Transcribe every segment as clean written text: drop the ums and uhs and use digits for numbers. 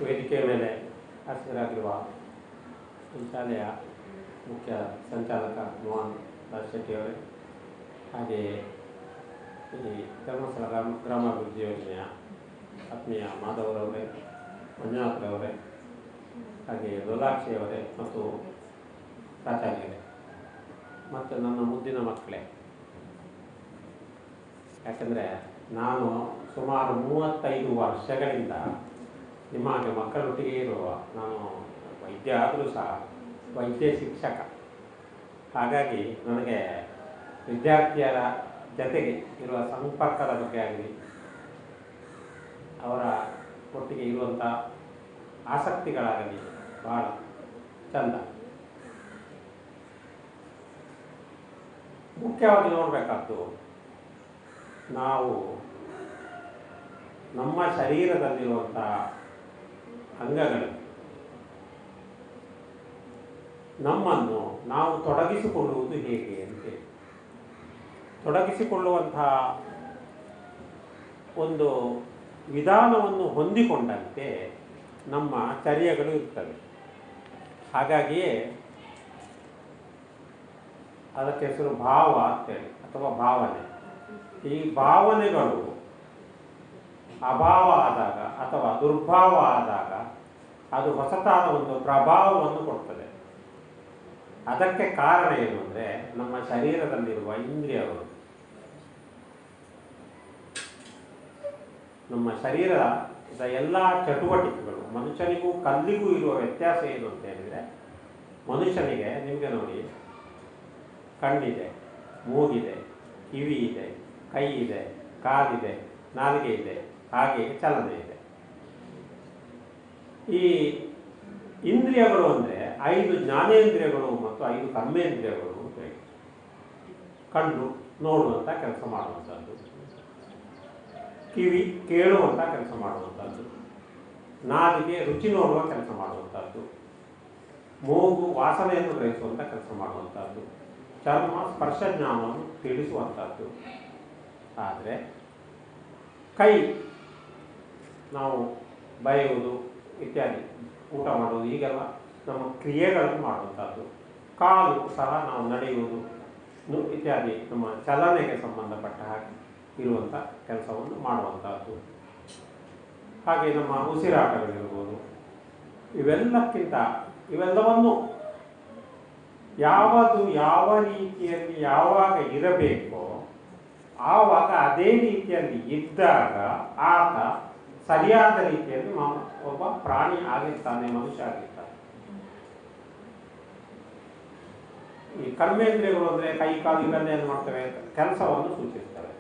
ವೇದಿಕೆಯ ಮೇಲೆ ಹಾಜರಾಗಿರುವ ಶಾಲೆಯ ಮುಖ್ಯ ಸಂಚಾಲಕ ಮೋಹನ್ ಶೆಟ್ಟಿ ಅವರೇ, ಹಾಗೆಯೇ ಈ ಧರ್ಮಸ್ಥಳ ಗ್ರಾಮಾಭಿವೃದ್ಧಿ ಯೋಜನೆಯ ಆತ್ಮೀಯ ಮಾಧವರವರೇ, ಮಂಜುನಾಥರವರೇ, ಹಾಗೆಯೇ ಲೋಲಾಕ್ಷಿಯವರೇ ಮತ್ತು ಪ್ರಾಚಾರ್ಯರೇ ಮತ್ತು ನನ್ನ ಮುದ್ದಿನ ಮಕ್ಕಳೇ. ಯಾಕಂದರೆ ನಾನು ಸುಮಾರು 35 ವರ್ಷಗಳಿಂದ ನಿಮ್ಮ ಹಾಗೆ ಮಕ್ಕಳೊಟ್ಟಿಗೆ ಇರುವ, ನಾನು ವೈದ್ಯ ಆದರೂ ಸಹ ವೈದ್ಯ ಶಿಕ್ಷಕ. ಹಾಗಾಗಿ ನನಗೆ ವಿದ್ಯಾರ್ಥಿಯರ ಜೊತೆಗೆ ಇರುವ ಸಂಪರ್ಕದ ಬಗ್ಗೆ ಆಗಲಿ, ಅವರ ಒಟ್ಟಿಗೆ ಇರುವಂಥ ಆಸಕ್ತಿಗಳಾಗಲಿ ಭಾಳ ಚಂದ. ಮುಖ್ಯವಾಗಿ ನೋಡಬೇಕಾದ್ದು, ನಾವು ನಮ್ಮ ಶರೀರದಲ್ಲಿರುವಂಥ ಅಂಗಗಳು ನಮ್ಮನ್ನು ನಾವು ತೊಡಗಿಸಿಕೊಳ್ಳುವುದು ಹೇಗೆ ಅಂತೇಳಿ. ತೊಡಗಿಸಿಕೊಳ್ಳುವಂಥ ಒಂದು ವಿಧಾನವನ್ನು ಹೊಂದಿಕೊಂಡಂತೆ ನಮ್ಮ ಚರ್ಯಗಳು ಇರ್ತವೆ. ಹಾಗಾಗಿಯೇ ಅದಕ್ಕೆ ಹೆಸರು ಭಾವ ಅಂತೇಳಿ ಅಥವಾ ಭಾವನೆ. ಈ ಭಾವನೆಗಳು ಅಭಾವ ಆದಾಗ ಅಥವಾ ದುರ್ಭಾವ ಆದಾಗ ಅದು ಹೊಸತಾದ ಒಂದು ಪ್ರಭಾವವನ್ನು ಕೊಡ್ತದೆ. ಅದಕ್ಕೆ ಕಾರಣ ಏನು ಅಂದರೆ, ನಮ್ಮ ಶರೀರದಲ್ಲಿರುವ ಇಂದ್ರಿಯಗಳು, ನಮ್ಮ ಶರೀರದ ಎಲ್ಲ ಚಟುವಟಿಕೆಗಳು. ಮನುಷ್ಯನಿಗೂ ಕಲ್ಲಿಗೂ ಇರುವ ವ್ಯತ್ಯಾಸ ಏನು ಅಂತ ಹೇಳಿದರೆ, ಮನುಷ್ಯನಿಗೆ ನಿಮಗೆ ನೋಡಿ, ಕಣ್ಣಿದೆ, ಮೂಗಿದೆ, ಕಿವಿ ಇದೆ, ಕೈ ಇದೆ, ಕಾಲಿದೆ, ನಾಲಿಗೆ ಇದೆ, ಹಾಗೆ ಚಲನೆ ಇದೆ. ಈ ಇಂದ್ರಿಯಗಳು ಅಂದರೆ 5 ಜ್ಞಾನೇಂದ್ರಿಯಗಳು ಮತ್ತು 5 ಕರ್ಮೇಂದ್ರಿಯಗಳು ಅಂತ ಹೇಳಿ. ಕಣ್ಣು ನೋಡುವಂಥ ಕೆಲಸ ಮಾಡುವಂಥದ್ದು, ಕಿವಿ ಕೇಳುವಂಥ ಕೆಲಸ ಮಾಡುವಂಥದ್ದು, ನಾಲಿಗೆ ರುಚಿ ನೋಡುವ ಕೆಲಸ ಮಾಡುವಂಥದ್ದು, ಮೂಗು ವಾಸನೆಯನ್ನು ಗ್ರಹಿಸುವಂಥ ಕೆಲಸ ಮಾಡುವಂಥದ್ದು, ಚರ್ಮ ಸ್ಪರ್ಶ ಜ್ಞಾನವನ್ನು ತಿಳಿಸುವಂಥದ್ದು. ಆದರೆ ಕೈ ನಾವು ಬರೆಯುವುದು ಇತ್ಯಾದಿ, ಊಟ ಮಾಡುವುದು, ಹೀಗೆಲ್ಲ ನಮ್ಮ ಕ್ರಿಯೆಗಳನ್ನು ಮಾಡುವಂಥದ್ದು. ಕಾಲು ಸಹ ನಾವು ನಡೆಯುವುದು ಇತ್ಯಾದಿ ನಮ್ಮ ಚಲನೆಗೆ ಸಂಬಂಧಪಟ್ಟ ಹಾಗೆ ಇರುವಂಥ ಕೆಲಸವನ್ನು ಮಾಡುವಂಥದ್ದು. ಹಾಗೆ ನಮ್ಮ ಉಸಿರಾಟಗಳಿರ್ಬೋದು. ಇವೆಲ್ಲವನ್ನು ಯಾವುದು ಯಾವ ರೀತಿಯಲ್ಲಿ ಯಾವಾಗ ಇರಬೇಕೋ ಆವಾಗ ಅದೇ ರೀತಿಯಲ್ಲಿ ಇದ್ದಾಗ ಆತ ಸರಿಯಾದ ರೀತಿಯಲ್ಲಿ ಒಬ್ಬ ಪ್ರಾಣಿ ಆಗಿರ್ತಾನೆ, ಮನುಷ್ಯ ಆಗಿರ್ತಾನೆ. ಈ ಕರ್ಮೇಂದ್ರಿಯಗಳು ಅಂದರೆ ಕೈ ಕಾಲು ಇವೆಲ್ಲ ಏನು ಮಾಡ್ತವೆ, ಕೆಲಸವನ್ನು ಸೂಚಿಸ್ತವೆ.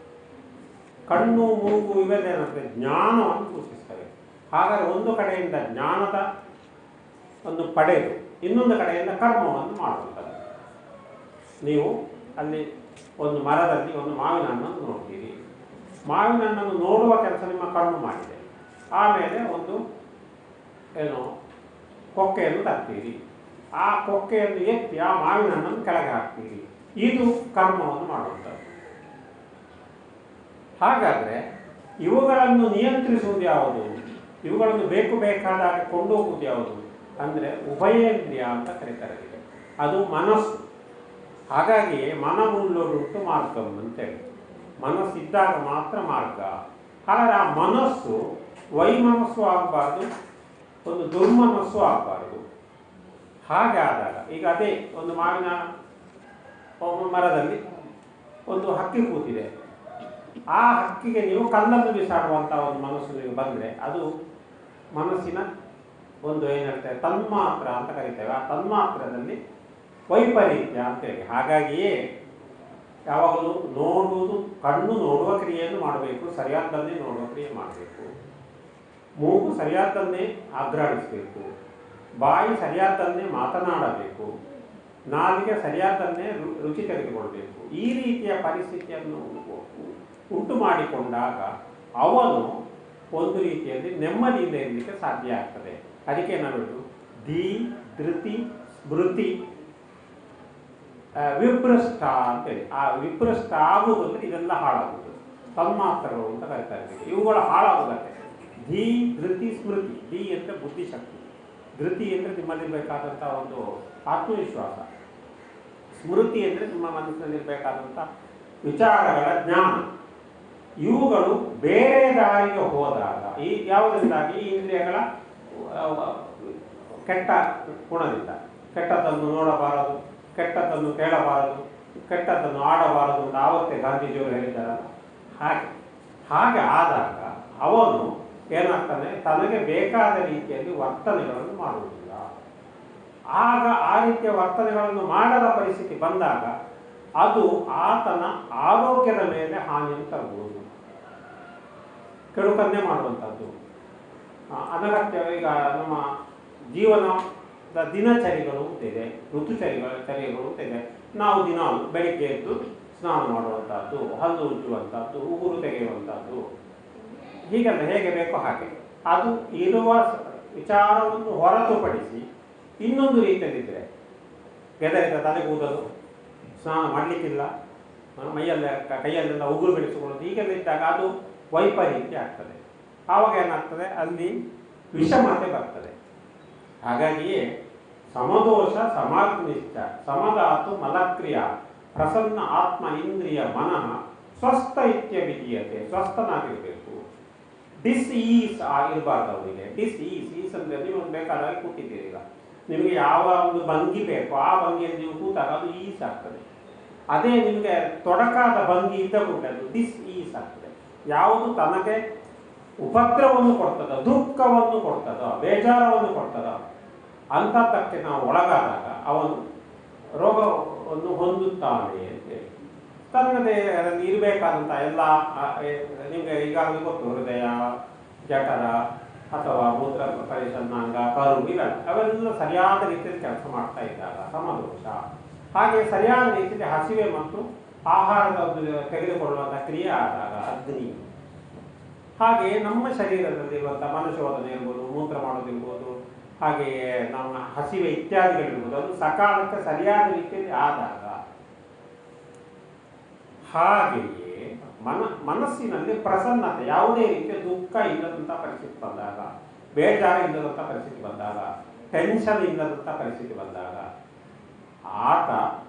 ಕಣ್ಣು ಮೂಗು ಇವೆಲ್ಲ ಏನಾಗ್ತವೆ, ಜ್ಞಾನವನ್ನು ಸೂಚಿಸ್ತವೆ. ಹಾಗಾದರೆ ಒಂದು ಕಡೆಯಿಂದ ಜ್ಞಾನದ ಒಂದು ಪಡೆದು ಇನ್ನೊಂದು ಕಡೆಯಿಂದ ಕರ್ಮವನ್ನು ಮಾಡುವಂಥದ್ದು. ನೀವು ಅಲ್ಲಿ ಒಂದು ಮರದಲ್ಲಿ ಒಂದು ಮಾವಿನ ಹಣ್ಣನ್ನು ನೋಡ್ತೀರಿ. ಮಾವಿನ ಹಣ್ಣನ್ನು ನೋಡುವ ಕೆಲಸ ನಿಮ್ಮ ಕಣ್ಣು ಮಾಡಿದೆ. ಆಮೇಲೆ ಒಂದು ಕೊಕ್ಕೆಯನ್ನು ತರ್ತೀರಿ. ಆ ಕೊಕ್ಕೆಯನ್ನು ಎತ್ತಿ ಆ ಮಾವಿನ ಹಣ್ಣನ್ನು ಕೆಳಗೆ ಹಾಕ್ತೀರಿ. ಇದು ಕರ್ಮವನ್ನು ಮಾಡುವಂಥದ್ದು. ಹಾಗಾದರೆ ಇವುಗಳನ್ನು ನಿಯಂತ್ರಿಸುವುದು ಯಾವುದು, ಇವುಗಳನ್ನು ಬೇಕಾದಾಗ ಕೊಂಡೋಗುವುದು ಯಾವುದು ಅಂದರೆ ಉಭಯೇಂದ್ರಿಯ ಅಂತ ಕರೀತಾರೆ. ಅದು ಮನಸ್ಸು. ಹಾಗಾಗಿ ಮನಮುಳ್ಳೊರುಂಟು ಮಾರ್ಗಂ ಅಂತೇಳಿ, ಮನಸ್ಸಿದ್ದಾಗ ಮಾತ್ರ ಮಾರ್ಗ. ಹಾಗಾದರೆ ಆ ಮನಸ್ಸು ವೈಮನಸ್ಸು ಆಗಬಾರ್ದು, ಒಂದು ದುರ್ಮನಸ್ಸು ಆಗಬಾರ್ದು. ಹಾಗೆ ಆದಾಗ ಈಗ ಅದೇ ಒಂದು ಮಾವಿನ ಮರದಲ್ಲಿ ಒಂದು ಹಕ್ಕಿ ಕೂತಿದೆ. ಆ ಹಕ್ಕಿಗೆ ನೀವು ಕಲ್ಲನ್ನು ಬಿಸಾಡುವಂಥ ಒಂದು ಮನಸ್ಸು ನೀವು ಬಂದರೆ ಅದು ಮನಸ್ಸಿನ ಒಂದು ಏನು ಹೇಳ್ತೇವೆ ತನ್ಮಾತ್ರ ಅಂತ ಕರಿತೇವೆ. ಆ ತನ್ಮಾತ್ರದಲ್ಲಿ ವೈಪರೀತ್ಯ ಅಂತೇಳಿ. ಹಾಗಾಗಿಯೇ ಯಾವಾಗಲೂ ನೋಡುವುದು, ಕಣ್ಣು ನೋಡುವ ಕ್ರಿಯೆಯನ್ನು ಮಾಡಬೇಕು, ಸರಿಯಾದ್ದನ್ನೇ ನೋಡುವ ಕ್ರಿಯೆ ಮಾಡಬೇಕು. ಮೂಗು ಸರಿಯಾದ್ದನ್ನೇ ಆಘ್ರಾಣಿಸಬೇಕು, ಬಾಯಿ ಸರಿಯಾದ್ದನ್ನೇ ಮಾತನಾಡಬೇಕು, ನಾಲಿಗೆ ಸರಿಯಾದ್ದನ್ನೇ ರುಚಿ ತೆಗೆದುಕೊಳ್ಬೇಕು. ಈ ರೀತಿಯ ಪರಿಸ್ಥಿತಿಯನ್ನು ಉಂಟು ಮಾಡಿಕೊಂಡಾಗ ಅವನು ಒಂದು ರೀತಿಯಲ್ಲಿ ನೆಮ್ಮದಿಯಿಂದ ಇರಲಿಕ್ಕೆ ಸಾಧ್ಯ ಆಗ್ತದೆ. ಅದಕ್ಕೆ ನಾವು ಧೀ ಧೃತಿ ಸ್ಮೃತಿ ವಿಭ್ರಷ್ಟ ಅಂತೇಳಿ. ಆ ವಿಭ್ರಷ್ಟ ಆಗುವುದು ಅಂದರೆ ಇದೆಲ್ಲ ಹಾಳಾಗುವುದು, ತನ್ಮಾತ್ರಗಳು ಅಂತ ಕರಿತಾ ಇದ್ದೀವಿ. ಇವುಗಳು ಹಾಳಾಗುವುದಕ್ಕೆ ಧೀ ಧೃತಿ ಸ್ಮೃತಿ. ಧೀ ಅಂದರೆ ಬುದ್ಧಿಶಕ್ತಿ, ಧೃತಿ ಅಂದರೆ ನಿಮ್ಮಲ್ಲಿರಬೇಕಾದಂಥ ಒಂದು ಆತ್ಮವಿಶ್ವಾಸ, ಸ್ಮೃತಿ ಅಂದರೆ ನಿಮ್ಮ ಮನಸ್ಸಿನಲ್ಲಿರಬೇಕಾದಂಥ ವಿಚಾರಗಳ ಜ್ಞಾನ. ಇವುಗಳು ಬೇರೆ ದಾರಿಗೆ ಹೋದಾಗ ಈ ಯಾವುದರಿಂದಾಗಿ ಈ ಇಂದ್ರಿಯಗಳ ಕೆಟ್ಟ ಗುಣದಿಂದ, ಕೆಟ್ಟದ್ದನ್ನು ನೋಡಬಾರದು, ಕೆಟ್ಟದ್ದನ್ನು ಕೇಳಬಾರದು, ಕೆಟ್ಟದ್ದನ್ನು ಆಡಬಾರದು ಅಂತ ಆವತ್ತೇ ಗಾಂಧೀಜಿಯವರು ಹೇಳಿದ್ದಾರಲ್ಲ, ಹಾಗೆ ಆದಾಗ ಅವನು ಏನಾಗ್ತಾನೆ, ತನಗೆ ಬೇಕಾದ ರೀತಿಯಲ್ಲಿ ವರ್ತನೆಗಳನ್ನು ಮಾಡುವುದಿಲ್ಲ. ಆಗ ಆ ರೀತಿಯ ವರ್ತನೆಗಳನ್ನು ಮಾಡದ ಪರಿಸ್ಥಿತಿ ಬಂದಾಗ ಅದು ಆತನ ಆರೋಗ್ಯದ ಮೇಲೆ ಹಾನಿಯನ್ನು ತರಬಹುದು, ಕೆಡುಕನ್ನೇ ಮಾಡುವಂಥದ್ದು. ಅನಗತ್ಯ ಈಗ ನಮ್ಮ ಜೀವನದ ದಿನಚರಿಗಳು ಅಂತಿದೆ, ಋತುಚರಿಗಳು ಅಂತಿದೆ. ನಾವು ದಿನ ಬೆಳಿಗ್ಗೆ ಎದ್ದು ಸ್ನಾನ ಮಾಡುವಂಥದ್ದು, ಹಲ್ಲು ಉಜ್ಜುವಂಥದ್ದು, ಉಗುರು ತೆಗೆಯುವಂಥದ್ದು, ಹೀಗೆಲ್ಲ ಹೇಗೆ ಬೇಕೋ ಹಾಗೆ. ಅದು ಇರುವ ವಿಚಾರವನ್ನು ಹೊರತುಪಡಿಸಿ ಇನ್ನೊಂದು ರೀತಿಯಲ್ಲಿದ್ದರೆ, ಗೆದರಿದ ತಲೆಗೂದಲು, ಸ್ನಾನ ಮಾಡಲಿಕ್ಕಿಲ್ಲ, ಮೈಯಲ್ಲೇ ಕೈಯಲ್ಲೆಲ್ಲ ಉಗುರು ಬೆಳೆಸಿಕೊಳ್ಳೋದು, ಹೀಗೆಲ್ಲ ಇದ್ದಾಗ ಅದು ವೈಪರೀತ್ಯ ಆಗ್ತದೆ. ಆವಾಗ ಏನಾಗ್ತದೆ, ಅಲ್ಲಿ ವಿಷಮತೆ ಬರ್ತದೆ. ಹಾಗಾಗಿಯೇ ಸಮದೋಷ ಸಮಾಗ್ನಿಷ್ಠ ಸಮಧಾತು ಮಲಕ್ರಿಯ ಪ್ರಸನ್ನ ಆತ್ಮ ಇಂದ್ರಿಯ ಮನಃ ಸ್ವಸ್ಥ ಇತ್ಯವಿಧೀಯತೆ. ಸ್ವಸ್ಥನಾಗಿರಬೇಕು. ಡಿಸ್ ಈಸ್ ಆಗಿರಬಾರ್ದು ಅವರಿಗೆ. ಡಿಸ್ ಈಸ್ ಅಂದರೆ ನೀವು ಬೇಕಾದಾಗ ಕೂತಿದ್ದೀರಿ, ಈಗ ನಿಮಗೆ ಯಾವ ಒಂದು ಭಂಗಿ ಬೇಕು ಆ ಭಂಗಿಯಲ್ಲಿ ನೀವು ಕೂತಾಗ ಅದು ಈಸ್ ಆಗ್ತದೆ. ಅದೇ ನಿಮಗೆ ತೊಡಕಾದ ಭಂಗಿ ಇದ್ದ ಕೂಡ ಅದು ಡಿಸ್ ಈಸ್ ಆಗ್ತದೆ. ಯಾವುದು ತನಗೆ ಉಪದ್ರವವನ್ನು ಕೊಡ್ತದ, ದುಃಖವನ್ನು ಕೊಡ್ತದ, ಬೇಜಾರವನ್ನು ಕೊಡ್ತದ, ಅಂಥದ್ದಕ್ಕೆ ನಾವು ಒಳಗಾದಾಗ ಅವನು ರೋಗವನ್ನು ಹೊಂದುತ್ತಾನೆ ಅಂತೇಳಿ. ತನ್ನದೇ ಅದರಲ್ಲಿ ಇರಬೇಕಾದಂಥ ಎಲ್ಲ ನಿಮಗೆ ಈಗಾಗಲೇ ಗೊತ್ತು, ಹೃದಯ, ಜಠರ ಅಥವಾ ಮೂತ್ರ ಪರಿಸನ್ನಾಂಗ, ಕರು, ಇವೆಲ್ಲ ಅವೆಲ್ಲ ಸರಿಯಾದ ರೀತಿಯಲ್ಲಿ ಕೆಲಸ ಮಾಡ್ತಾ ಇದ್ದಾಗ ಸಮದೋಷ. ಹಾಗೆ ಸರಿಯಾದ ರೀತಿಯಲ್ಲಿ ಹಸಿವೆ ಮತ್ತು ಆಹಾರದ ತೆಗೆದುಕೊಳ್ಳುವಂಥ ಕ್ರಿಯೆ ಆದಾಗ ಅಗ್ನಿ. ಹಾಗೆಯೇ ನಮ್ಮ ಶರೀರದಲ್ಲಿರುವಂಥ ಮನುಷ್ಯೋಧನೆ ಇರ್ಬೋದು, ಮೂತ್ರ ಮಾಡೋದಿರ್ಬೋದು, ಹಾಗೆಯೇ ನಮ್ಮ ಹಸಿವೆ ಇತ್ಯಾದಿಗಳಿರ್ಬೋದು, ಅದು ಸಕಾಲಕ್ಕೆ ಸರಿಯಾದ ರೀತಿಯಲ್ಲಿ ಆದಾಗ, ಹಾಗೆಯೇ ಮನಸ್ಸಿನಲ್ಲಿ ಪ್ರಸನ್ನತೆ, ಯಾವುದೇ ರೀತಿಯ ದುಃಖ ಇಲ್ಲದಂಥ ಪರಿಸ್ಥಿತಿ ಬಂದಾಗ, ಬೇಜಾರು ಇಲ್ಲದಂಥ ಪರಿಸ್ಥಿತಿ ಬಂದಾಗ, ಟೆನ್ಷನ್ ಇಲ್ಲದಂಥ ಪರಿಸ್ಥಿತಿ ಬಂದಾಗ ಆತ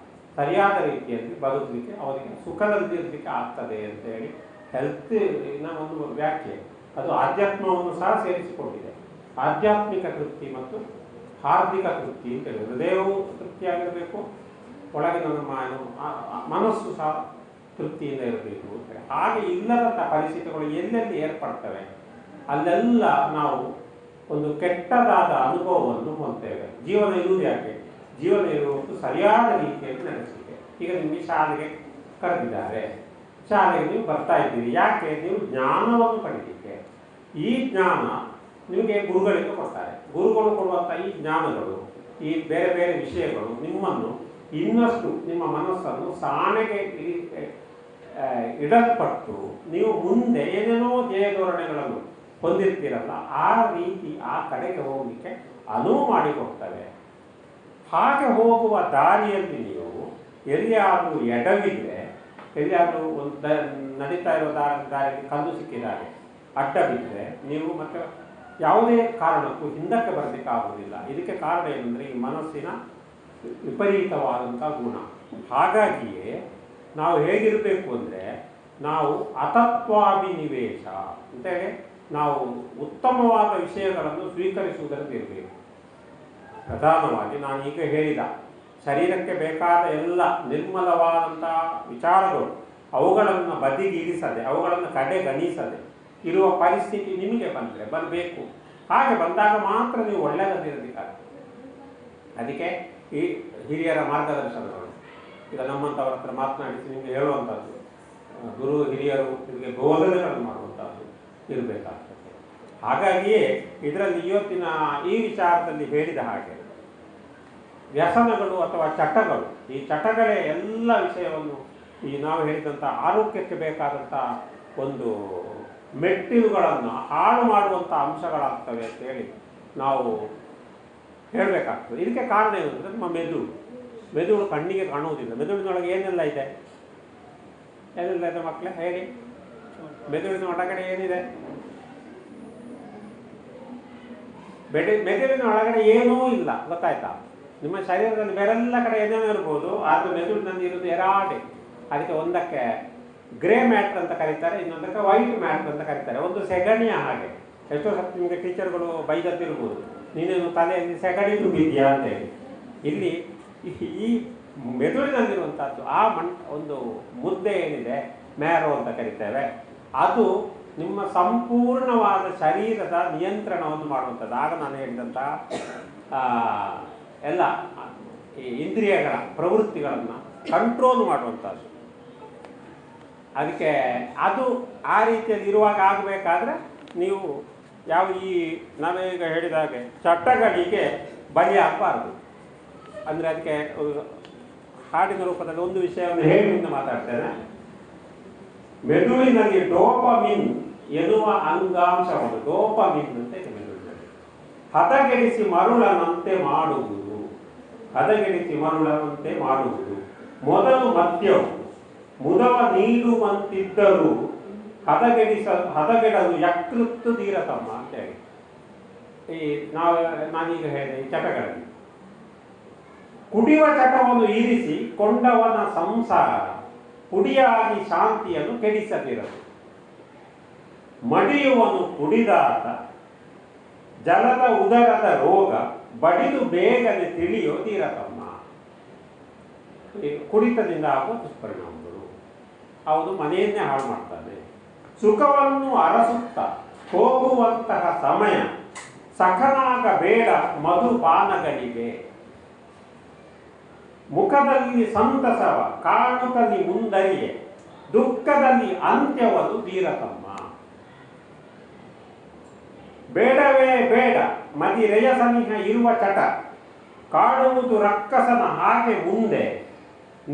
ಸರಿಯಾದ ರೀತಿಯಲ್ಲಿ ಬದುಕಲಿಕ್ಕೆ, ಅವರಿಗೆ ಸುಖದಲ್ಲಿ ಇರಲಿಕ್ಕೆ ಆಗ್ತದೆ ಅಂತೇಳಿ ಹೆಲ್ತಿನ ಒಂದು ವ್ಯಾಖ್ಯೆ. ಅದು ಆಧ್ಯಾತ್ಮವನ್ನು ಸಹ ಸೇರಿಸಿಕೊಂಡಿದೆ. ಆಧ್ಯಾತ್ಮಿಕ ತೃಪ್ತಿ ಮತ್ತು ಹಾರ್ದಿಕ ತೃಪ್ತಿ ಅಂತ ಹೇಳಿ, ಹೃದಯವು ತೃಪ್ತಿಯಾಗಿರಬೇಕು, ಒಳಗಿನ ನಮ್ಮ ಮನಸ್ಸು ಸಹ ತೃಪ್ತಿಯಿಂದ ಇರಬೇಕು ಅಂತೇಳಿ. ಹಾಗೆ ಇಲ್ಲದಂಥ ಪರಿಸ್ಥಿತಿಗಳು ಎಲ್ಲೆಲ್ಲಿ ಏರ್ಪಡ್ತವೆ ಅಲ್ಲೆಲ್ಲ ನಾವು ಒಂದು ಕೆಟ್ಟದಾದ ಅನುಭವವನ್ನು ಹೊಂದ್ತೇವೆ. ಜೀವನ ಇರುವುದು ಯಾಕೆ? ಜೀವನ ಇರುವುದು ಸರಿಯಾದ ರೀತಿಯಲ್ಲಿ ನಡೆಸಲಿಕ್ಕೆ. ಈಗ ನಿಮಗೆ ಶಾಲೆಗೆ ಕರೆದಿದ್ದಾರೆ, ಶಾಲೆಗೆ ನೀವು ಬರ್ತಾ ಇದ್ದೀರಿ, ಯಾಕೆ? ನೀವು ಜ್ಞಾನವನ್ನು ಪಡೀಲಿಕ್ಕೆ. ಈ ಜ್ಞಾನ ನಿಮಗೆ ಗುರುಗಳಿಗೆ ಕೊಡ್ತಾರೆ. ಗುರುಗಳು ಕೊಡುವಂಥ ಈ ಜ್ಞಾನಗಳು, ಈ ಬೇರೆ ಬೇರೆ ವಿಷಯಗಳು ನಿಮ್ಮನ್ನು ಇನ್ನಷ್ಟು ನಿಮ್ಮ ಮನಸ್ಸನ್ನು ಸಾಣೆಗೆ ಇಡಲ್ಪಟ್ಟು ನೀವು ಮುಂದೆ ಏನೇನೋ ಧ್ಯೇಯಧೋರಣೆಗಳನ್ನು ಹೊಂದಿರ್ತೀರಲ್ಲ, ಆ ರೀತಿ ಆ ಕಡೆಗೆ ಹೋಗಲಿಕ್ಕೆ ಅನುವು ಮಾಡಿಕೊಡ್ತವೆ. ಹಾಗೆ ಹೋಗುವ ದಾರಿಯಲ್ಲಿ ನೀವು ಎಲ್ಲಿಯಾದರೂ ಎಡವಿದ್ರೆ, ಎಲ್ಲಿಯಾದರೂ ಒಂದು ನಡೀತಾ ಇರುವ ದಾರಿಯಲ್ಲಿ ಕಲ್ಲು ಸಿಕ್ಕಿದಾಗ ಅಡ್ಡ ಬಿದ್ದರೆ ನೀವು ಮತ್ತೆ ಯಾವುದೇ ಕಾರಣಕ್ಕೂ ಹಿಂದಕ್ಕೆ ಬರಲಿಕ್ಕೆ ಆಗುವುದಿಲ್ಲ. ಇದಕ್ಕೆ ಕಾರಣ ಏನಂದರೆ ಈ ಮನಸ್ಸಿನ ವಿಪರೀತವಾದಂಥ ಗುಣ. ಹಾಗಾಗಿಯೇ ನಾವು ಹೇಗಿರಬೇಕು ಅಂದರೆ, ನಾವು ಅತತ್ವಾಭಿನಿವೇಶ ಅಂತೇಳಿ ನಾವು ಉತ್ತಮವಾದ ವಿಷಯಗಳನ್ನು ಸ್ವೀಕರಿಸುವುದರಿಂದ ಇರಬೇಕು. ಪ್ರಧಾನವಾಗಿ ನಾನು ಈಗ ಹೇಳಿದ ಶರೀರಕ್ಕೆ ಬೇಕಾದ ಎಲ್ಲ ನಿರ್ಮಲವಾದಂಥ ವಿಚಾರಗಳು, ಅವುಗಳನ್ನು ಬದಿಗಿಳಿಸದೆ, ಅವುಗಳನ್ನು ಕಡೆಗಣಿಸದೆ ಇರುವ ಪರಿಸ್ಥಿತಿ ನಿಮಗೆ ಬರಬೇಕು. ಹಾಗೆ ಬಂದಾಗ ಮಾತ್ರ ನೀವು ಒಳ್ಳೆಯದಲ್ಲಿರಬೇಕಾಗ್ತದೆ. ಅದಕ್ಕೆ ಈ ಹಿರಿಯರ ಮಾರ್ಗದರ್ಶನಗಳು, ಈಗ ನಮ್ಮಂಥವ್ರ ಹತ್ರ ಮಾತನಾಡಿಸಿ ನಿಮಗೆ ಹೇಳುವಂಥದ್ದು, ಗುರು ಹಿರಿಯರು ನಿಮಗೆ ಬೋಧನೆಗಳನ್ನು ಮಾಡುವಂಥದ್ದು ಇರಬೇಕಾಗ್ತದೆ. ಹಾಗಾಗಿಯೇ ಇದರಲ್ಲಿ ಇವತ್ತಿನ ಈ ವಿಚಾರದಲ್ಲಿ ಹೇಳಿದ ಹಾಗೆ ವ್ಯಸನಗಳು ಅಥವಾ ಚಟಗಳು, ಈ ಚಟಗಳೇ ಎಲ್ಲ ವಿಷಯವನ್ನು ಈ ನಾವು ಹೇಳಿದಂಥ ಆರೋಗ್ಯಕ್ಕೆ ಬೇಕಾದಂಥ ಒಂದು ಮೆಟ್ಟಿಲುಗಳನ್ನು ಹಾಳು ಮಾಡುವಂಥ ಅಂಶಗಳಾಗ್ತವೆ ಅಂತೇಳಿ ನಾವು ಹೇಳಬೇಕಾಗ್ತದೆ. ಇದಕ್ಕೆ ಕಾರಣ ಏನು ಅಂದರೆ ನಮ್ಮ ಮೆದುಳು ಕಣ್ಣಿಗೆ ಕಾಣುವುದಿಲ್ಲ. ಮೆದುಳಿನೊಳಗೆ ಏನೆಲ್ಲ ಇದೆ, ಏನೆಲ್ಲ ಇದೆ ಮಕ್ಕಳೇ ಹೇಳಿ? ಮೆದುಳಿನ ಒಳಗಡೆ ಏನಿದೆ? ಮೆದುಳಿನ ಒಳಗಡೆ ಏನೂ ಇಲ್ಲ, ಗೊತ್ತಾಯ್ತಾ? ನಿಮ್ಮ ಶರೀರದಲ್ಲಿ ಬೇರೆಲ್ಲ ಕಡೆ ಏನೇನೋ ಇರ್ಬೋದು, ಆದರೆ ಮೆದುಳಿನಲ್ಲಿ ಇರೋದು ಎರಾಡೆ. ಅದಕ್ಕೆ ಒಂದಕ್ಕೆ ಗ್ರೇ ಮ್ಯಾಟ್ರ್ ಅಂತ ಕರೀತಾರೆ, ಇನ್ನೊಂದಕ್ಕೆ ವೈಟ್ ಮ್ಯಾಟ್ರ್ ಅಂತ ಕರೀತಾರೆ. ಒಂದು ಸೆಗಣಿಯ ಹಾಗೆ. ಎಷ್ಟೋ ಸತಿ ನಿಮಗೆ ಟೀಚರ್ಗಳು ಬೈದತ್ತಿರ್ಬೋದು, ನೀನೇನು ತಲೆಯಲ್ಲಿ ಸೆಗಣಿ ತುಂಬಿದ್ಯಾ ಅಂತೇಳಿ. ಇಲ್ಲಿ ಈ ಮೆದುಳಿನಲ್ಲಿರುವಂಥದ್ದು ಆ ಒಂದು ಮುದ್ದೆ ಏನಿದೆ, ಮ್ಯಾರೋ ಅಂತ ಕರಿತೇವೆ, ಅದು ನಿಮ್ಮ ಸಂಪೂರ್ಣವಾದ ಶರೀರದ ನಿಯಂತ್ರಣವನ್ನು ಮಾಡುವಂಥದ್ದು. ಆಗ ನಾನು ಹೇಳಿದಂಥ ಎಲ್ಲ ಈ ಇಂದ್ರಿಯಗಳ ಪ್ರವೃತ್ತಿಗಳನ್ನು ಕಂಟ್ರೋಲ್ ಮಾಡುವಂಥದ್ದು. ಅದಕ್ಕೆ ಅದು ಆ ರೀತಿಯಲ್ಲಿ ಇರುವಾಗ ಆಗಬೇಕಾದ್ರೆ ನೀವು ಯಾವ ಈ ನಾವೀಗ ಹೇಳಿದ ಹಾಗೆ ಚಟಗಳಿಗೆ ಬಲಿ ಆಗಬಾರ್ದು. ಅಂದರೆ ಅದಕ್ಕೆ ಹಾಡಿನ ರೂಪದಲ್ಲಿ ಒಂದು ವಿಷಯವನ್ನು ಹೇಳಿ ಮಾತಾಡ್ತೇನೆ. ಮೆದುಳಿನಲ್ಲಿ ಡೋಪಮಿನ್ ಎನ್ನುವ ಅಂಗಾಂಶವನ್ನು, ಡೋಪಮಿನ್ ಅಂತ ಇದೆ ಮೆದುಳಿನಲ್ಲಿ, ಹದಗೆಡಿಸಿ ಮರುಳನಂತೆ ಮಾಡುವುದು, ಹದಗೆಡಿಸಿ ಮರುಳನಂತೆ ಮಾಡುವುದು. ಮೊದಲು ಮದ್ಯವು ಮುದವ ನೀಡುವಂತಿದ್ದರೂ ಹದಗೆಡಲು ಯಕೃತ್ತು ಧೀರತಮ್ಮ ಅಂತೇಳಿ. ಈ ನಾನೀಗ ಹೇಳಿದೆ ಈ ಚಟಗಳಲ್ಲಿ ಕುಡಿಯುವ ಚಟವನ್ನು ಇರಿಸಿ ಕೊಂಡವನ ಸಂಸಾರ ಕುಡಿಯಾಗಿ ಶಾಂತಿಯನ್ನು ಕೆಡಿಸದಿರದು. ಮಡಿಯುವನು ಕುಡಿದಾದ ಜಲದ ಉದರದ ರೋಗ ಬಡಿದು ಬೇಗನೆ ತಿಳಿಯೋದಿರತಮ್ಮ. ಕುಡಿತದಿಂದ ಆಗುವ ದುಷ್ಪರಿಣಾಮಗಳು ಅವನು ಮನೆಯನ್ನೇ ಹಾಳು ಮಾಡ್ತಾನೆ. ಸುಖವನ್ನು ಅರಸುತ್ತ ಹೋಗುವಂತಹ ಸಮಯ ಸಖನಾಗಬೇಡ ಮಧುಪಾನಗಳಿಗೆ. ಮುಖದಲ್ಲಿ ಸಂತಸವ ಕಾಣುತ್ತಲಿ ಮುಂದರಿಯೇ ದುಃಖದಲ್ಲಿ ಅಂತ್ಯವನ್ನು ತೀರತಮ್ಮ. ಬೇಡವೇ ಬೇಡ ಮದಿರೆಯ ಸನಿಹ ಇರುವ ಚಟ, ಕಾಡುವುದು ರಕ್ಕಸನ ಹಾಗೆ ಮುಂದೆ,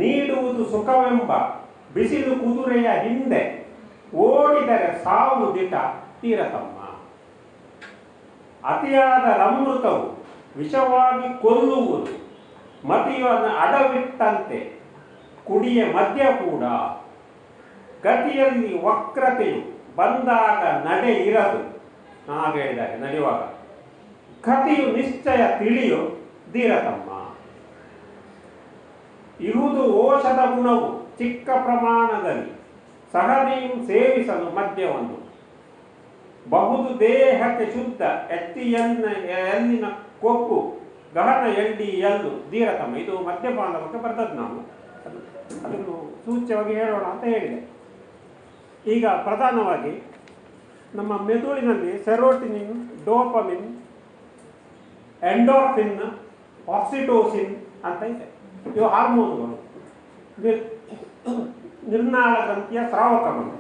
ನೀಡುವುದು ಸುಖವೆಂಬ ಬಿಸಿಲು ಕುದುರೆಯ ಹಿಂದೆ, ಓಡಿದರೆ ಸಾವು ದಿಟ ತೀರತಮ್ಮ. ಅತಿಯಾದ ರಮೃತವು ವಿಷವಾಗಿ ಕೊಲ್ಲುವುದು, ಮತಿಯನ್ನು ಅಡವಿಟ್ಟಂತೆ ಕುಡಿಯ ಮದ್ಯ ಕೂಡ. ಗತಿಯಲ್ಲಿ ವಕ್ರತೆಯು ಬಂದಾಗ ನಡೆ ಇರದು, ನಾಗ ಹೇಳಿದಾಗ ನಡೆಯುವಾಗ ಕತಿಯು ನಿಶ್ಚಯ ತಿಳಿಯು ಧೀರತಮ್ಮ. ಇರುವುದು ಓಷಧ ಗುಣವು ಚಿಕ್ಕ ಪ್ರಮಾಣದಲ್ಲಿ, ಸಹನೆಯು ಸೇವಿಸಲು ಮದ್ಯವನ್ನು. ಬಹುದು ದೇಹಕ್ಕೆ ಶುದ್ಧ ಎಲ್ಲಿನ ಕೊಬ್ಬು ಗಹನ ಎಳ್ಳಿ ಎಲ್ಲು ಧೀರತಮ್ಮ. ಇದು ಮದ್ಯಪಾನದ ಬಗ್ಗೆ ಬರ್ತದ್ದು. ನಾವು ಅದನ್ನು ಸೂಚ್ಯವಾಗಿ ಹೇಳೋಣ ಅಂತ ಹೇಳಿದೆ. ಈಗ ಪ್ರಧಾನವಾಗಿ ನಮ್ಮ ಮೆದುಳಿನಲ್ಲಿ ಸೆರೋಟಿನಿನ್, ಡೋಪಮಿನ್, ಎಂಡೋರ್ಫಿನ್, ಆಕ್ಸಿಟೋಸಿನ್ ಅಂತ ಇದೆ. ಇವು ಹಾರ್ಮೋನ್ಗಳು, ನಿರ್ನಾಳ ಗ್ರಂಥಿಯ ಸ್ರಾವಕಗಳು.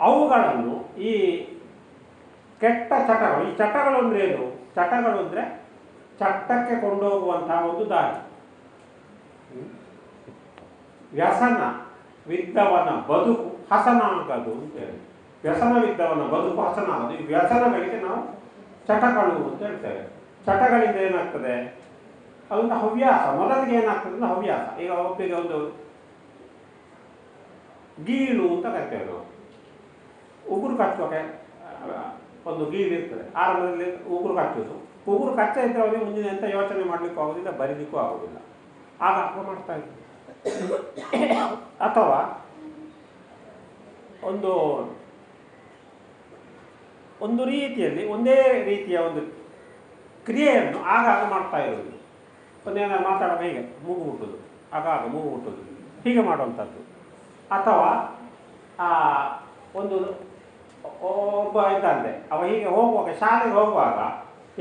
ಅವುಗಳನ್ನು ಈ ಕೆಟ್ಟ ಚಟಗಳು, ಈ ಚಟಗಳು ಅಂದರೆ ಏನು? ಚಟಗಳು ಅಂದರೆ ಚಟ್ಟಕ್ಕೆ ಕೊಂಡೋಗುವಂತಹ ಒಂದು ದಾರಿ. ವ್ಯಸನವಿದ್ದವನ ಬದುಕು ಹಸನಾಗದು ಅಂತೇಳಿ. ವ್ಯಸನವಿದ್ದವನ ಬದುಕು ಹಸನಾಗದು. ಈ ವ್ಯಸನಗಳಿಗೆ ನಾವು ಚಟಗಳು ಅಂತ ಹೇಳ್ತೇವೆ. ಚಟಗಳಿಂದ ಏನಾಗ್ತದೆ? ಅದೊಂದು ಹವ್ಯಾಸ. ಮೊದಲಿಗೆ ಏನಾಗ್ತದೆ ಅಂದ್ರೆ ಹವ್ಯಾಸ. ಈಗ ಒಬ್ಬಿಗೆ ಒಂದು ಗೀಳು ಅಂತ ಕರಿತೇವೆ ನಾವು. ಉಗುರು ಕಚ್ಚೋಕೆ ಒಂದು ಗೀಳು ಇರ್ತದೆ. ಆರಂಭದಲ್ಲಿ ಉಗುರು ಕಚ್ಚೋದು. ಉಗುರು ಕಚ್ಚ ಇದ್ದರೆ ಅವರಿಗೆ ಮುಂದಿನ ಎಂಥ ಯೋಚನೆ ಮಾಡಲಿಕ್ಕೂ ಆಗೋದಿಲ್ಲ, ಬರೀಲಿಕ್ಕೂ ಆಗೋದಿಲ್ಲ. ಆಗ ಅಪ್ಪ ಮಾಡ್ತಾ ಇದ್ದರು. ಅಥವಾ ಒಂದು ರೀತಿಯಲ್ಲಿ ಒಂದೇ ರೀತಿಯ ಒಂದು ಕ್ರಿಯೆಯನ್ನು ಆಗಾಗ ಮಾಡ್ತಾ ಇರೋದು. ಒಂದೇನಾದ್ರು ಮಾತಾಡುವಾಗ ಹೀಗೆ ಮೂಗು ಮುಟ್ಟೋದು, ಆಗಾಗ ಮೂಗು ಮುಟ್ಟೋದು, ಹೀಗೆ ಮಾಡುವಂಥದ್ದು. ಅಥವಾ ಒಬ್ಬ ಇದ್ದಂತೆ, ಅವ ಹೀಗೆ ಹೋಗುವಾಗ, ಶಾಲೆಗೆ ಹೋಗುವಾಗ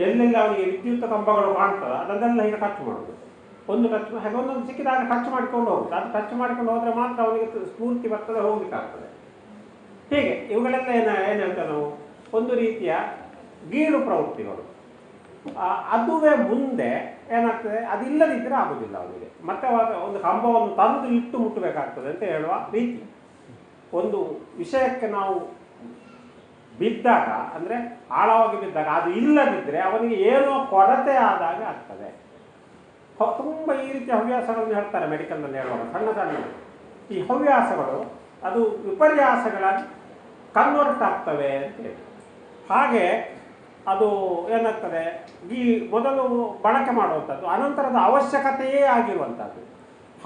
ಎಲ್ಲೆಲ್ಲ ಅವನಿಗೆ ವಿದ್ಯುತ್ ಕಂಬಗಳು ಕಾಣ್ತದೆ ಅದನ್ನೆಲ್ಲ ಹೀಗೆ ಟಚ್ ಮಾಡೋದು. ಒಂದು ಟಚ್ ಹಾಗೆ ಒಂದೊಂದು ಸಿಕ್ಕಿದಾಗ ಟಚ್ ಮಾಡ್ಕೊಂಡು ಹೋಗುತ್ತೆ. ಅದು ಟಚ್ ಮಾಡ್ಕೊಂಡು ಹೋದರೆ ಮಾತ್ರ ಅವನಿಗೆ ಸ್ಫೂರ್ತಿ ಬರ್ತದೆ, ಹೋಗ್ಲಿಕ್ಕಾಗ್ತದೆ. ಹೀಗೆ ಇವುಗಳೆಲ್ಲ ಏನು ಹೇಳ್ತೇವೆ ನಾವು? ಒಂದು ರೀತಿಯ ಗೀಳು ಪ್ರವೃತ್ತಿಗಳು. ಅದುವೇ ಮುಂದೆ ಏನಾಗ್ತದೆ, ಅದಿಲ್ಲದಿದ್ದರೆ ಆಗೋದಿಲ್ಲ ಅವನಿಗೆ. ಮತ್ತೆ ಒಂದು ಕಂಬವನ್ನು ತಂದು ಇಟ್ಟು ಮುಟ್ಟಬೇಕಾಗ್ತದೆ ಅಂತ ಹೇಳುವ ರೀತಿ. ಒಂದು ವಿಷಯಕ್ಕೆ ನಾವು ಬಿದ್ದಾಗ ಅಂದರೆ ಆಳವಾಗಿ ಬಿದ್ದಾಗ ಅದು ಇಲ್ಲದಿದ್ದರೆ ಅವನಿಗೆ ಏನೋ ಕೊರತೆ ಆದಾಗ ಆಗ್ತದೆ. ತುಂಬ ಈ ರೀತಿಯ ಹವ್ಯಾಸಗಳನ್ನು ಹೇಳ್ತಾರೆ ಮೆಡಿಕಲ್ನಲ್ಲಿ ಹೇಳುವಾಗ, ಸಣ್ಣ ಸಣ್ಣ ಈ ಹವ್ಯಾಸಗಳು ಅದು ವಿಪರ್ಯಾಸಗಳಾಗಿ ಕನ್ವರ್ಟ್ ಆಗ್ತವೆ ಅಂತೇಳಿ. ಹಾಗೆ ಅದು ಏನಾಗ್ತದೆ, ಈ ಮೊದಲು ಬಳಕೆ ಮಾಡುವಂಥದ್ದು ಅನಂತರದ ಅವಶ್ಯಕತೆಯೇ ಆಗಿರುವಂಥದ್ದು.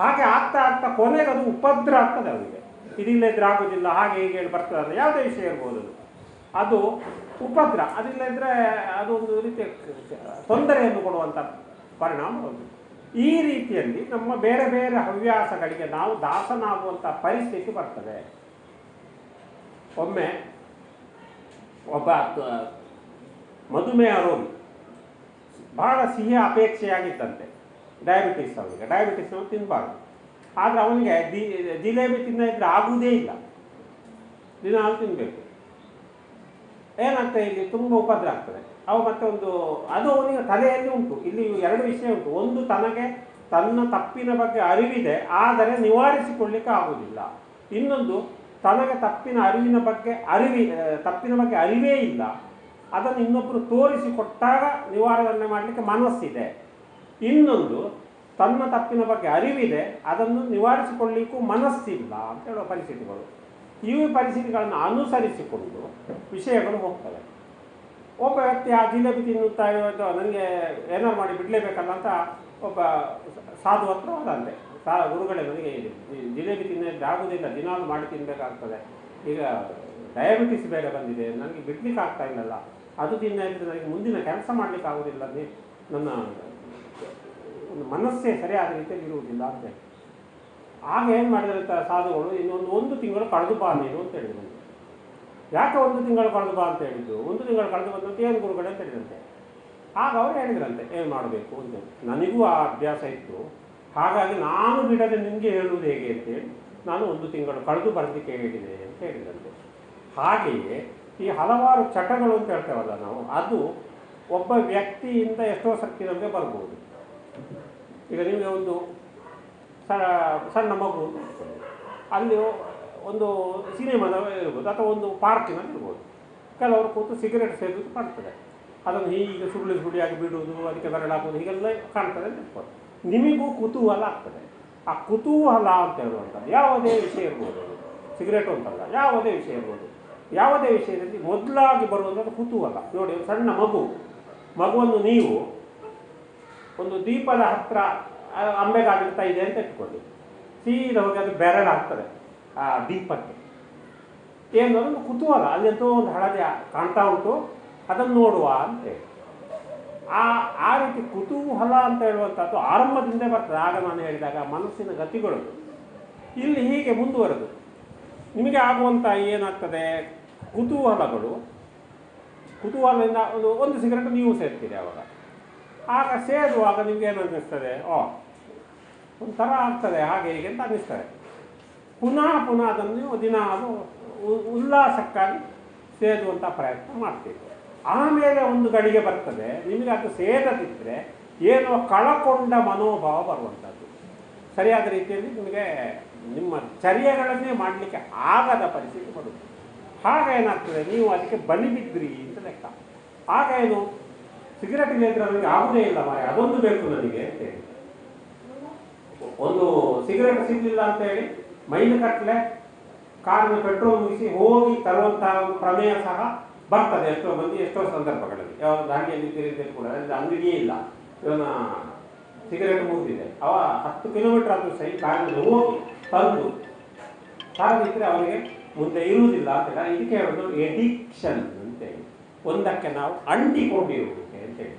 ಹಾಗೆ ಆಗ್ತಾ ಆಗ್ತಾ ಕೊನೆಗೆ ಅದು ಉಪದ್ರ ಆಗ್ತದೆ ಅವರಿಗೆ. ಇದಿಲ್ಲದ್ರೆ ಆಗೋದಿಲ್ಲ, ಹಾಗೆ ಹೀಗೆ ಹೇಳಿ ಬರ್ತದೆ ಅಂದರೆ ಯಾವುದೇ ವಿಷಯ ಇರ್ಬೋದು, ಅದು ಉಪದ್ರ. ಅದಿಲ್ಲದ್ರೆ ಅದು ಒಂದು ರೀತಿಯ ತೊಂದರೆಯನ್ನು ಕೊಡುವಂಥ ಪರಿಣಾಮ ಒಂದು. ಈ ರೀತಿಯಲ್ಲಿ ನಮ್ಮ ಬೇರೆ ಬೇರೆ ಹವ್ಯಾಸಗಳಿಗೆ ನಾವು ದಾಸನಾಗುವಂಥ ಪರಿಸ್ಥಿತಿ ಬರ್ತದೆ. ಒಮ್ಮೆ ಒಬ್ಬ ಮಧುಮೇಹ ರೋಗಿ ಬಹಳ ಸಿಹಿ ಅಪೇಕ್ಷೆಯಾಗಿದ್ದಂತೆ, ಡಯಾಬಿಟಿಸ್ ಅವನಿಗೆ. ಡಯಾಬಿಟಿಸ್ ನಾವು ತಿನ್ನಬಾರ್ದು, ಆದರೆ ಅವನಿಗೆ ಜಿಲೇಬಿ ತಿನ್ನದಿದ್ರೆ ಆಗುವುದೇ ಇಲ್ಲ, ದಿನಾಲು ತಿನ್ನಬೇಕು. ಏನಾಗ್ತದೆ, ಇಲ್ಲಿ ತುಂಬ ಉಪದ್ರ ಆಗ್ತದೆ. ಅವು ಮತ್ತೆ ಒಂದು ಅದು ಅವನಿಗೆ ತಲೆಯಲ್ಲಿ ಉಂಟು. ಇಲ್ಲಿ ಎರಡು ವಿಷಯ ಉಂಟು. ಒಂದು, ತನಗೆ ತನ್ನ ತಪ್ಪಿನ ಬಗ್ಗೆ ಅರಿವಿದೆ, ಆದರೆ ನಿವಾರಿಸಿಕೊಳ್ಳಿಕ್ಕೆ ಆಗುವುದಿಲ್ಲ. ಇನ್ನೊಂದು, ತನಗೆ ತಪ್ಪಿನ ಬಗ್ಗೆ ಅರಿವೇ ಇಲ್ಲ, ಅದನ್ನು ಇನ್ನೊಬ್ಬರು ತೋರಿಸಿಕೊಟ್ಟಾಗ ನಿವಾರಣೆ ಮಾಡಲಿಕ್ಕೆ ಮನಸ್ಸಿದೆ. ಇನ್ನೊಂದು, ತನ್ನ ತಪ್ಪಿನ ಬಗ್ಗೆ ಅರಿವಿದೆ, ಅದನ್ನು ನಿವಾರಿಸಿಕೊಳ್ಳಿಕ್ಕೂ ಮನಸ್ಸಿಲ್ಲ ಅಂತ ಹೇಳುವ ಪರಿಸ್ಥಿತಿಗಳು. ಈ ಪರಿಸ್ಥಿತಿಗಳನ್ನು ಅನುಸರಿಸಿಕೊಂಡು ವಿಷಯಗಳು ಹೋಗ್ತವೆ. ಒಬ್ಬ ವ್ಯಕ್ತಿ ಆ ಜಿಲೇಬಿ ತಿನ್ನುತ್ತಾ ಇರೋದು ನನಗೆ ಏನಾರು ಮಾಡಿ ಬಿಡಲೇಬೇಕಲ್ಲ ಅಂತ ಒಬ್ಬ ಸಾಧು ಹತ್ರ ಹೋದಂತೆ. ಗುರುಗಳೇ, ನನಗೆ ಜಿಲೇಬಿ ತಿನ್ನೋದು ಆಗುವುದಿಲ್ಲ, ದಿನಾಲು ಮಾಡಿ ತಿನ್ನಬೇಕಾಗ್ತದೆ, ಈಗ ಡಯಾಬಿಟಿಸ್ ಬೇರೆ ಬಂದಿದೆ, ನನಗೆ ಬಿಡ್ಲಿಕ್ಕೆ ಆಗ್ತಾ ಇಲ್ಲಲ್ಲ, ಅದು ತಿನ್ನೋದ್ರೆ ನನಗೆ ಮುಂದಿನ ಕೆಲಸ ಮಾಡಲಿಕ್ಕೆ ಆಗೋದಿಲ್ಲ, ನನ್ನ ಒಂದು ಮನಸ್ಸೇ ಸರಿಯಾದ ರೀತಿಯಲ್ಲಿ ಇರುವುದಿಲ್ಲ ಅಂತ. ಆಗ ಏನು ಮಾಡಿದಂಥ ಸಾಧುಗಳು, ಒಂದು ತಿಂಗಳು ಕಳೆದು ಬಾ ನೀನು ಅಂತ ಹೇಳಿದ್ರು. ಯಾಕೆ 1 ತಿಂಗಳು ಕಳೆದು ಬಾ ಅಂತ ಹೇಳಿದ್ದು? 1 ತಿಂಗಳು ಕಳೆದು ಬಂದಂತೆ ಏನು ಗುರುಗಳೇ ಅಂತ ಹೇಳಿದಂತೆ. ಆಗ ಅವರು ಹೇಳಿದ್ರಂತೆ ಏನು ಮಾಡಬೇಕು ಅಂತ. ನನಗೂ ಆ ಅಭ್ಯಾಸ ಇತ್ತು, ಹಾಗಾಗಿ ನಾನು ಬಿಡದೆ ನಿಮಗೆ ಹೇಳುವುದು ಹೇಗೆ ಅಂತೇಳಿ ನಾನು 1 ತಿಂಗಳು ಕಳೆದು ಬರಲಿಕ್ಕೆ ಹೇಳಿದೆ ಅಂತ ಹೇಳಿದಂತೆ. ಹಾಗೆಯೇ ಈ ಹಲವಾರು ಚಟಗಳು ಅಂತ ಹೇಳ್ತೇವಲ್ಲ ನಾವು, ಅದು ಒಬ್ಬ ವ್ಯಕ್ತಿಯಿಂದ ಎಷ್ಟೋ ಶಕ್ತಿ ನಮಗೆ ಬರ್ಬೋದು. ಈಗ ನಿಮಗೆ ಒಂದು ಸಣ್ಣ ಮಗು ಅಲ್ಲಿ ಒಂದು ಸಿನಿಮಾದ ಇರ್ಬೋದು, ಅಥವಾ ಒಂದು ಪಾರ್ಕಿನಲ್ಲಿ ಇರ್ಬೋದು, ಕೆಲವರು ಕೂತು ಸಿಗರೇಟ್ ಸೇದುವುದು ಕಾಣ್ತದೆ. ಅದನ್ನು ಹೀಗೆ ಸುರುಳಿಯಾಗಿ ಬಿಡುವುದು, ಅದಕ್ಕೆ ಬೆರಳಾಕೋದು, ಹೀಗೆಲ್ಲ ಕಾಣ್ತದೆ ಅಂತ ಇರ್ಬೋದು. ನಿಮಗೂ ಕುತೂಹಲ ಆಗ್ತದೆ. ಆ ಕುತೂಹಲ ಅಂತ ಹೇಳುವಂಥದ್ದು ಯಾವುದೇ ವಿಷಯ ಇರ್ಬೋದು, ಸಿಗರೇಟು ಅಂತಲ್ಲ, ಯಾವುದೇ ವಿಷಯ ಇರ್ಬೋದು, ಯಾವುದೇ ವಿಷಯದಲ್ಲಿ ಮೊದಲಾಗಿ ಬರುವಂಥದ್ದು ಕುತೂಹಲ. ನೋಡಿ, ಒಂದು ಸಣ್ಣ ಮಗುವನ್ನು ನೀವು ಒಂದು ದೀಪದ ಹತ್ತಿರ ಅಂಬೆಗಾಲಿಡ್ತಾ ಇದೆ ಅಂತ ಇಟ್ಕೊಳ್ಳಿ, ಸೀದಾ ಹೋಗಿ ಅದು ಬೆರಳಾಗ್ತದೆ ಆ ದೀಪಕ್ಕೆ. ಏನು ಒಂದು ಕುತೂಹಲ, ಅಲ್ಲೆಂತೋ ಒಂದು ಹಳದಿ ಕಾಣ್ತಾ ಉಂಟು, ಅದನ್ನು ನೋಡುವ ಅಂತೇಳಿ. ಆ ರೀತಿ ಕುತೂಹಲ ಅಂತ ಹೇಳುವಂಥದ್ದು ಆರಂಭದಿಂದ ಬರ್ತದೆ. ಆಗ ನಾನು ಹೇಳಿದಾಗ ಮನಸ್ಸಿನ ಗತಿಗಳು ಇಲ್ಲಿ ಹೀಗೆ ಮುಂದುವರೆದು ನಿಮಗೆ ಆಗುವಂಥ ಏನಾಗ್ತದೆ, ಕುತೂಹಲದಿಂದ ಒಂದು ಸಿಗರೇಟ್ ನೀವು ಸೇರ್ತೀರಿ. ಆಗ ಸೇದುವಾಗ ನಿಮ್ಗೆ ಏನು ಅನ್ನಿಸ್ತದೆ, ಒಂಥರ ಆಗ್ತದೆ, ಹಾಗೆ ಹೀಗೆ ಅಂತ ಅನ್ನಿಸ್ತದೆ. ಪುನಃ ಅದನ್ನು ನೀವು ದಿನಾಲು ಉಲ್ಲಾಸಕ್ಕಾಗಿ ಸೇದುವಂಥ ಪ್ರಯತ್ನ ಮಾಡ್ತೀವಿ. ಆಮೇಲೆ ಒಂದು ಗಳಿಗೆ ಬರ್ತದೆ, ನಿಮಗೆ ಅದು ಸೇದದಿದ್ದರೆ ಏನೋ ಕಳಕೊಂಡ ಮನೋಭಾವ ಬರುವಂಥದ್ದು. ಸರಿಯಾದ ರೀತಿಯಲ್ಲಿ ನಿಮಗೆ ನಿಮ್ಮ ಚರ್ಯಗಳನ್ನೇ ಮಾಡಲಿಕ್ಕೆ ಆಗದ ಪರಿಸ್ಥಿತಿ ಬರುತ್ತೆ. ಆಗ ಏನಾಗ್ತದೆ, ನೀವು ಅದಕ್ಕೆ ಬಲಿ ಬಿದ್ದಿರಿ ಅಂತ ಲೆಕ್ಕ. ಆಗ ಏನು, ಸಿಗರೇಟ್ ಇಲ್ಲದ್ರೆ ನನಗೆ ಆಗುವುದೇ ಇಲ್ಲ ಮಾರೆ, ಅದೊಂದು ಬೇಕು ನನಗೆ ಅಂತೇಳಿ. ಒಂದು ಸಿಗರೇಟ್ ಸಿಗಲಿಲ್ಲ ಅಂತೇಳಿ ಮೈಲು ಕಟ್ಟಲೆ ಕಾರಿನ ಪೆಟ್ರೋಲ್ ಮುಗಿಸಿ ಹೋಗಿ ತರುವಂತಹ ಒಂದು ಪ್ರಮೇಯ ಸಹ ಬರ್ತದೆ ಎಷ್ಟೋ ಮಂದಿ, ಎಷ್ಟೋ ಸಂದರ್ಭಗಳಲ್ಲಿ. ಯಾವ್ದು ಅಂಗಡಿಯಲ್ಲಿ ತಿರುಗಿದ್ರೆ ಕೂಡ ಅಲ್ಲಿ ಅಂಗಡಿಯೇ ಇಲ್ಲ, ಇವನ ಸಿಗರೇಟ್ ಮುಗಿದಿದೆ, ಅವ 10 ಕಿಲೋಮೀಟರ್ ಆದರೂ ಸಹ ಕಾರಿನಲ್ಲಿ ಹೋಗಿ ತಂದು ತರದಿದ್ದರೆ ಅವನಿಗೆ ಮುಂದೆ ಇರುವುದಿಲ್ಲ ಅಂತ. ಇದಕ್ಕೆ ಹೇಳೋದು ಎಡಿಕ್ಷನ್ ಅಂತೇಳಿ, ಒಂದಕ್ಕೆ ನಾವು ಅಂಟಿಕೊಂಡಿರುವುದಕ್ಕೆ ಅಂತೇಳಿ.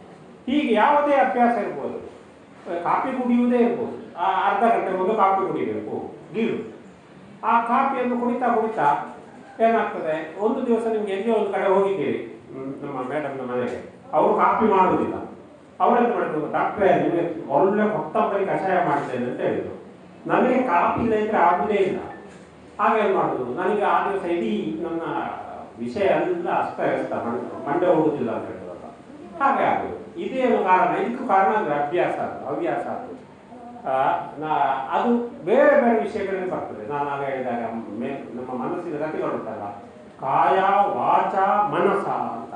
ಹೀಗೆ ಯಾವುದೇ ಅಭ್ಯಾಸ ಇರ್ಬೋದು, ಕಾಫಿ ಕುಡಿಯುವುದೇ ಇರ್ಬೋದು, ಅರ್ಧ ಗಂಟೆ ಒಂದು ಕಾಫಿ ಕುಡಿಬೇಕು ಗೀಳು. ಆ ಕಾಫಿಯನ್ನು ಕುಡಿತಾ ಏನಾಗ್ತದೆ, ಒಂದು ದಿವಸ ನಿಮ್ಗೆ ಎಲ್ಲಿ ಒಂದು ಕಡೆ ಹೋಗಿದ್ದೀರಿ, ನಮ್ಮ ಮೇಡಮ್ನ ಮನೆಗೆ, ಅವರು ಕಾಫಿ ಮಾಡುವುದಿಲ್ಲ. ಅವರೆಂತ ಮಾಡಿದ್ರು, ಡಾಕ್ಟ್ರೇ ನಿಮಗೆ ಒಳ್ಳೆ ಕೊತ್ತಂಬರಿ ಕಷಾಯ ಮಾಡ್ತೇನೆ ಅಂತ ಹೇಳಿದ್ರು. ನನಗೆ ಕಾಫಿ ಇಲ್ಲ ಇದ್ರೆ ಆಗುವುದೇ ಇಲ್ಲ. ಹಾಗೇನು ಮಾಡೋದು, ನನಗೆ ಆ ದಿವಸ ಇಡೀ ನನ್ನ ವಿಷಯ ಎಲ್ಲ ಅಸ್ತವ್ಯಸ್ತ, ಮಂಡೆ ಹೋಗುದಿಲ್ಲ ಅಂತ ಹೇಳಿದ್ರಲ್ಲ, ಹಾಗೆ ಆಗೋದು. ಇದೇನು ಕಾರಣ, ಇದಕ್ಕೂ ಕಾರಣ ಅಂದರೆ ಹವ್ಯಾಸ ಅದು. ಅದು ಬೇರೆ ಬೇರೆ ವಿಷಯಗಳಲ್ಲಿ ಬರ್ತದೆ. ನಾನು ಆಗ ಹೇಳಿದಾಗ ನಮ್ಮ ಮನಸ್ಸಿನ ಗತಿಗಳು ಉಂಟಲ್ಲ, ಕಾಯ ವಾಚ ಮನಸ ಅಂತ.